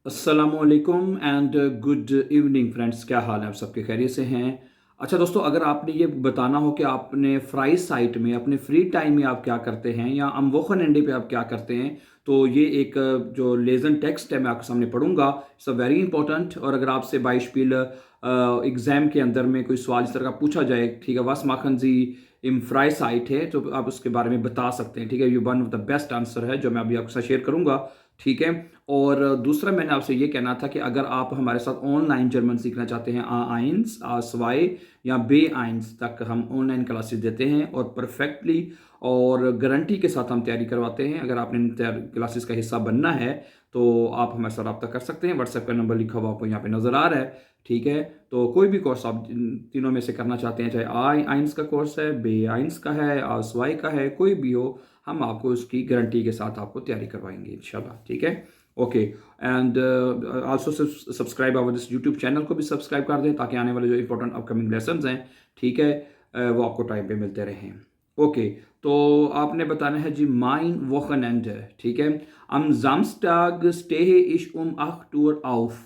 अस्सलामुअलैकुम and good evening friends. क्या हाल है? आप सबके खैरियत से हैं? अच्छा दोस्तों, अगर आपने ये बताना हो कि आपने फ्राई साइट में अपने फ्री टाइम में आप क्या करते हैं या अम वोखन पे आप क्या करते हैं, तो ये एक जो लेसन टेक्स्ट है मैं आपके सामने पढ़ूंगा। It's a very important. और अगर आपसे बाइशपील एग्ज़ाम के अंदर में कोई सवाल इस तरह का पूछा जाए, ठीक है, वस माखन जी इम फ्राई साइट है, तो आप उसके बारे में बता सकते हैं। ठीक है, ये one of the best answer है जो मैं अभी आपके साथ शेयर करूंगा। ठीक है। और दूसरा मैंने आपसे ये कहना था कि अगर आप हमारे साथ ऑनलाइन जर्मन सीखना चाहते हैं, आ आइंस आ स्वाई या बे आइंस तक हम ऑनलाइन क्लासेस देते हैं और परफेक्टली और गारंटी के साथ हम तैयारी करवाते हैं। अगर आपने इन क्लासेस का हिस्सा बनना है तो आप हमारे साथ रब्ता कर सकते हैं। व्हाट्सएप का नंबर लिखा हुआ आपको यहाँ पे नज़र आ रहा है। ठीक है, तो कोई भी कोर्स आप तीनों में से करना चाहते हैं, चाहे आई आइंस का कोर्स है, बे आइंस का है, आ स्वाई का है, कोई भी हो, हम आपको उसकी गारंटी के साथ आपको तैयारी करवाएंगे इंशाल्लाह। ठीक है, okay. And also subscribe our this YouTube channel को भी सब्सक्राइब कर दें ताकि आने वाले जो इंपॉर्टेंट अपकमिंग लेसन हैं, ठीक है, वो आपको टाइम पे मिलते रहें। ओके, तो आपने बताना है जी माइन वोखनएंडे। ठीक है, am Samstag stehe ich um 8 Uhr auf।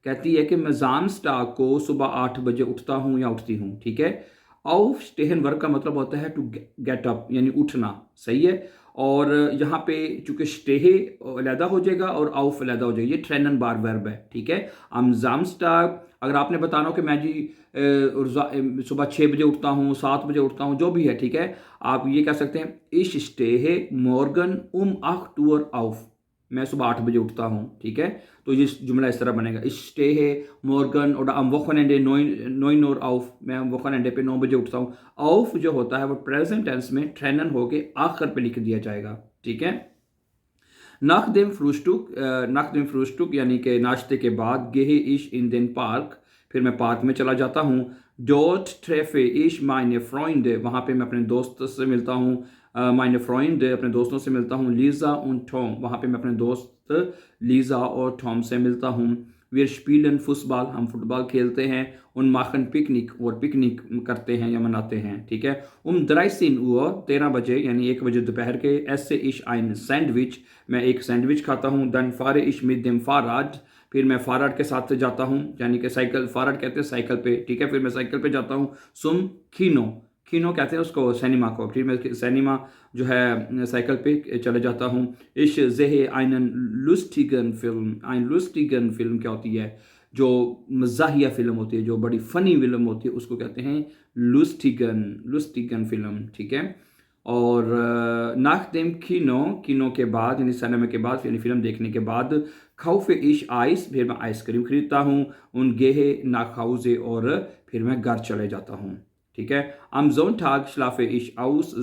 कहती है कि मैं जामस्टाग को सुबह 8 बजे उठता हूँ या उठती हूँ। ठीक है, ऑफ स्टेहन वर्क का मतलब होता है टू गेट अप, यानी उठना। सही है। और यहाँ पे चूंकि स्टेहे अलहदा हो जाएगा और आउफ अलहदा हो जाएगा, ये ट्रेनन बार वर्ब है। ठीक है, am Samstag। अगर आपने बताना हो कि मैं जी सुबह 6 बजे उठता हूँ, 7 बजे उठता हूँ, जो भी है, ठीक है, आप ये कह सकते हैं ich stehe morgen um 8 Uhr auf। मैं सुबह 8 बजे उठता हूँ। ठीक है, तो ये जुमला इस तरह बनेगा ich stehe morgen oder am Wochenende 9 Uhr auf। मैं वोखनएंडे पे 9 बजे उठता हूँ। auf जो होता है वो प्रेजेंट टेंस में ट्रेनन होके आखिर पे लिख दिया जाएगा। ठीक है, nach dem Frühstück यानी कि नाश्ते के बाद gehe ich in den Park। फिर मैं पार्क में चला जाता हूँ। Dort treffe ich meine Freunde। वहाँ पे मैं अपने दोस्त से मिलता हूँ। meine Freunde अपने दोस्तों से मिलता हूँ। Lisa und Tom। वहाँ पे मैं अपने दोस्त लीजा और टॉम से मिलता हूँ। Wir spielen football. हम फुटबॉल खेलते हैं। उन माखन पिकनिक, और पिकनिक करते हैं या मनाते हैं। ठीक है, 13 Uhr 13 बजे यानी 1 बजे दोपहर के esse ich ein Sandwich। मैं एक सैंडविच खाता हूँ। Dann fahre ich mit dem Fahrrad। फिर मैं फारड के साथ जाता हूँ, यानी कि साइकिल, फारड कहते हैं साइकिल पे। ठीक है, फिर मैं साइकिल पे जाता हूँ। सुम खीनो, खीनो कहते हैं उसको सिनेमा को। फिर मैं सिनेमा जो है साइकिल पे चले जाता हूँ। इश जेहे einen lustigen film. ein lustigen film क्या होती है? जो मज़ाहिया फिल्म होती है, जो बड़ी फ़नी फिल्म होती है, उसको कहते हैं लुस्टिगन, लुस्टिगन फिल्म। ठीक है, और नाक देम किनो, किनो के बाद यानी सिनेमा के बाद, यानी फिल्म देखने के बाद खाउफे इश आइस, फिर मैं आइसक्रीम खरीदता हूँ। उन गेहे ना खाउजे, और फिर मैं घर चले जाता हूँ। ठीक है, am Sonntag schlafe ich aus।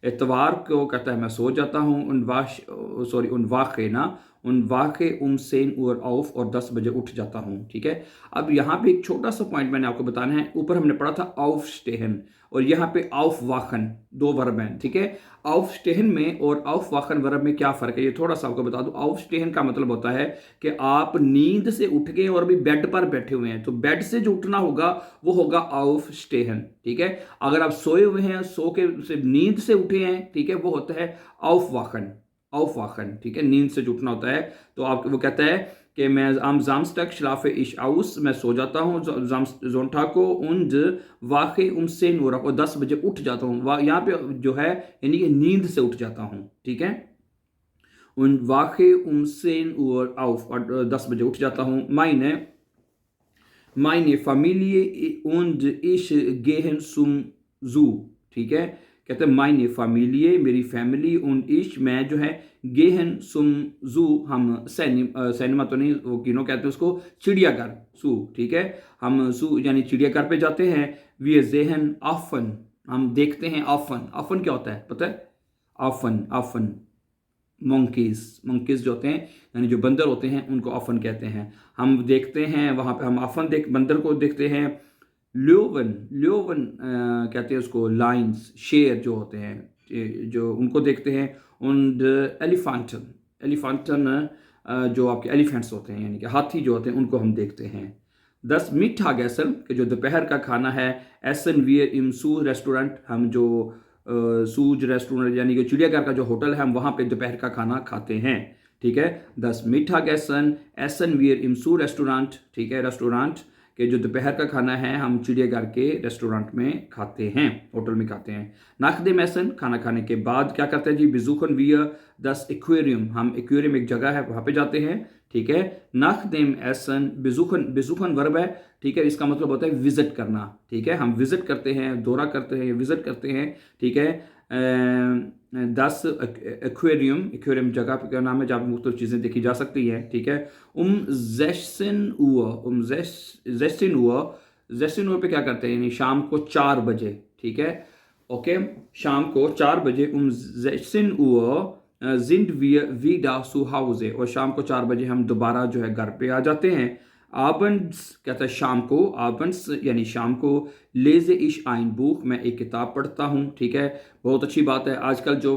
इतवार को कहता है मैं सो जाता हूँ। उन वाक़े ना, उन वाक़े 10 Uhr auf, और 10 बजे उठ जाता हूँ। ठीक है, अब यहाँ पे एक छोटा सा पॉइंट मैंने आपको बताना है। ऊपर हमने पढ़ा था ऑफ स्टेहन, और यहाँ पे ऑफ वाखन, दो वर्ब हैं। ठीक है, ऑफ स्टेहन में और ऑफ वाखन वर्ब में क्या फ़र्क है, ये थोड़ा सा आपको बता दूँ। ऑफ स्टेहन का मतलब होता है कि आप नींद से उठ गए और अभी बेड पर बैठे हुए हैं, तो बेड से जो उठना होगा वो होगा ऑफ स्टेहन। ठीक है, अगर आप सोए हुए हैं, सो के से नींद से उठे हैं, ठीक है, वो होता है ऑफ वाखन, ऑफ वाखन। ठीक है, नींद से जो उठना होता है, तो आप वो कहता है कि मैं आम जामस्टक शलाफे इश आउस, मैं सो जाता हूँ जोंठा को। उन वाक़े उनसे नूरा, और 10 बजे उठ जाता हूँ। यहाँ पे जो है यानी कि नींद से उठ जाता हूँ। ठीक है, उन वाक़े उनसे और आउफ, और 10 बजे उठ जाता हूँ। meine Familie und ich gehen zum Zoo। ठीक है, कहते हैं meine Familie, मेरी फैमिली, und ich, मैं जो है, gehen zum Zoo, हम सिनेमा तो नहीं, वो किनो कहते हैं उसको, चिड़ियाघर, सू। ठीक है, हम सू यानी चिड़ियाघर पे जाते हैं। wir sehen Affen। हम देखते हैं Affen। Affen क्या होता है पता है? Affen, Affen मंकीज, मंकीज जो होते हैं यानी जो बंदर होते हैं, उनको अफन कहते हैं। हम देखते हैं वहाँ पे, हम अफन बंदर को देखते हैं। ल्योवन, ल्योवन कहते हैं उसको, लाइन्स, शेर जो होते हैं, जो उनको देखते हैं। उन एलिफेंटन, एलिफेंटन जो आपके एलिफेंट्स होते हैं यानी कि हाथी जो होते हैं, उनको हम देखते हैं। 10 मीठा गैसन के जो दोपहर का खाना है। एसन वियर इमसू रेस्टोरेंट, हम जो सूज रेस्टोरेंट यानी कि चिड़ियाघर का जो होटल है, हम वहाँ पे दोपहर का खाना खाते हैं। ठीक है। 10 Mittagessen essen wir im Zoo-Restaurant, ठीक है, रेस्टोरेंट के जो दोपहर का खाना है हम चिड़ियाघर के रेस्टोरेंट में खाते हैं, होटल में खाते हैं। nach dem Essen खाना खाने के बाद क्या करते हैं जी, besuchen wir das Aquarium, हम एक्वेरियम एक जगह है वहाँ पे जाते हैं, ठीक है। nach dem Essen besuchen verb है, ठीक है, इसका मतलब होता है विजिट करना, ठीक है, हम विजिट करते हैं, दौरा करते हैं, विजिट करते हैं, ठीक है। 10 एक्वेरियम जगह का नाम है जहाँ मुख्तलिफ चीज़ें देखी जा सकती हैं, ठीक है। 16 Uhr पे क्या करते हैं, यानी शाम को 4 बजे, ठीक है, ओके, शाम को 4 बजे 16 Uhr sind wir wieder zu Hause, और शाम को 4 बजे हम दोबारा जो है घर पे आ जाते हैं। abends कहता है शाम को, abends यानी शाम को। lese ich ein Buch, मैं एक किताब पढ़ता हूँ, ठीक है, बहुत अच्छी बात है। आजकल जो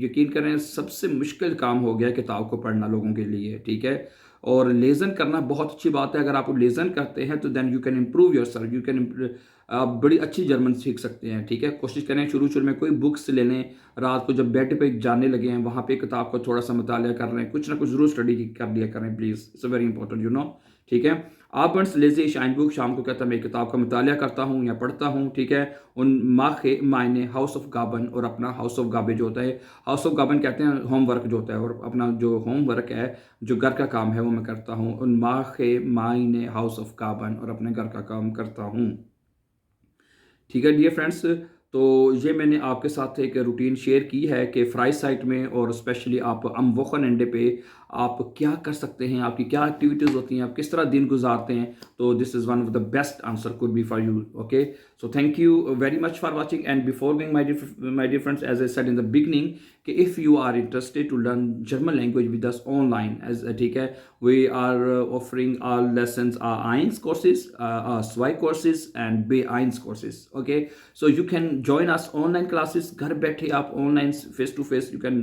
यकीन करें सबसे मुश्किल काम हो गया है किताब को पढ़ना लोगों के लिए, ठीक है, और लेज़न करना बहुत अच्छी बात है। अगर आप लेज़न करते हैं तो then you can improve yourself, you can, आप बड़ी अच्छी जर्मन सीख सकते हैं, ठीक है। कोशिश करें शुरू में कोई बुक्स ले लें, रात को जब बेड पे जाने लगे हैं वहाँ पे किताब को थोड़ा सा मुतालिया कर रहे हैं, कुछ ना कुछ ज़रूर स्टडी कर लिया करें please, it's very important, you know, ठीक है। abends lese ich ein Buch, शाम को कहता है मैं किताब का मुतालिया करता हूँ या पढ़ता हूँ, ठीक है। उन mache meine Hausaufgaben, और अपना हाउस ऑफ गाबे जो होता है, हाउस ऑफ गाबन कहते हैं होमवर्क जो होता है, और अपना जो होमवर्क है जो घर का काम है वो मैं करता हूँ। उन mache meine Hausaufgaben, और अपने घर का काम करता हूँ, ठीक है डियर फ्रेंड्स। तो ये मैंने आपके साथ एक रूटीन शेयर की है कि फ्राइसाइट में और स्पेशली आप अम वोखनडे पे आप क्या कर सकते हैं, आपकी क्या एक्टिविटीज़ होती हैं, आप किस तरह दिन गुजारते हैं। तो this is one of the best answer could be for you, okay. So thank you very much for watching, and before going my dear friends, as I said in the beginning कि if you are interested to learn German language with us online, as ठीक है, we are offering our lessons, our A1 courses, A2 courses and B1 courses, okay, so you can join us online classes, घर बैठे आप online face to face you can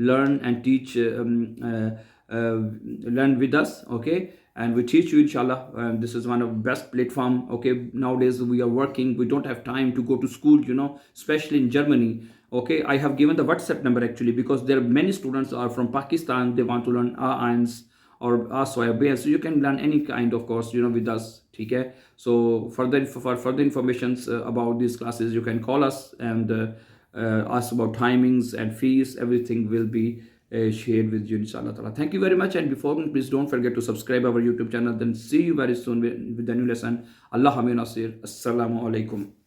learn and teach, learn with us, okay, and we teach you inshallah. This is one of the best platform, okay. Nowadays we are working, we don't have time to go to school, you know, especially in Germany, okay. I have given the WhatsApp number actually because there are many students are from Pakistan, they want to learn A1 or A2, so you can learn any kind of course, you know, with us, ठीक है। So for further informations about these classes you can call us and ask about timings and fees, everything will be shared with you inshallah ta'ala. Thank you very much, and before please don't forget to subscribe our YouTube channel. Then see you very soon with the new lesson. Allah Nasir. Assalamu alaikum.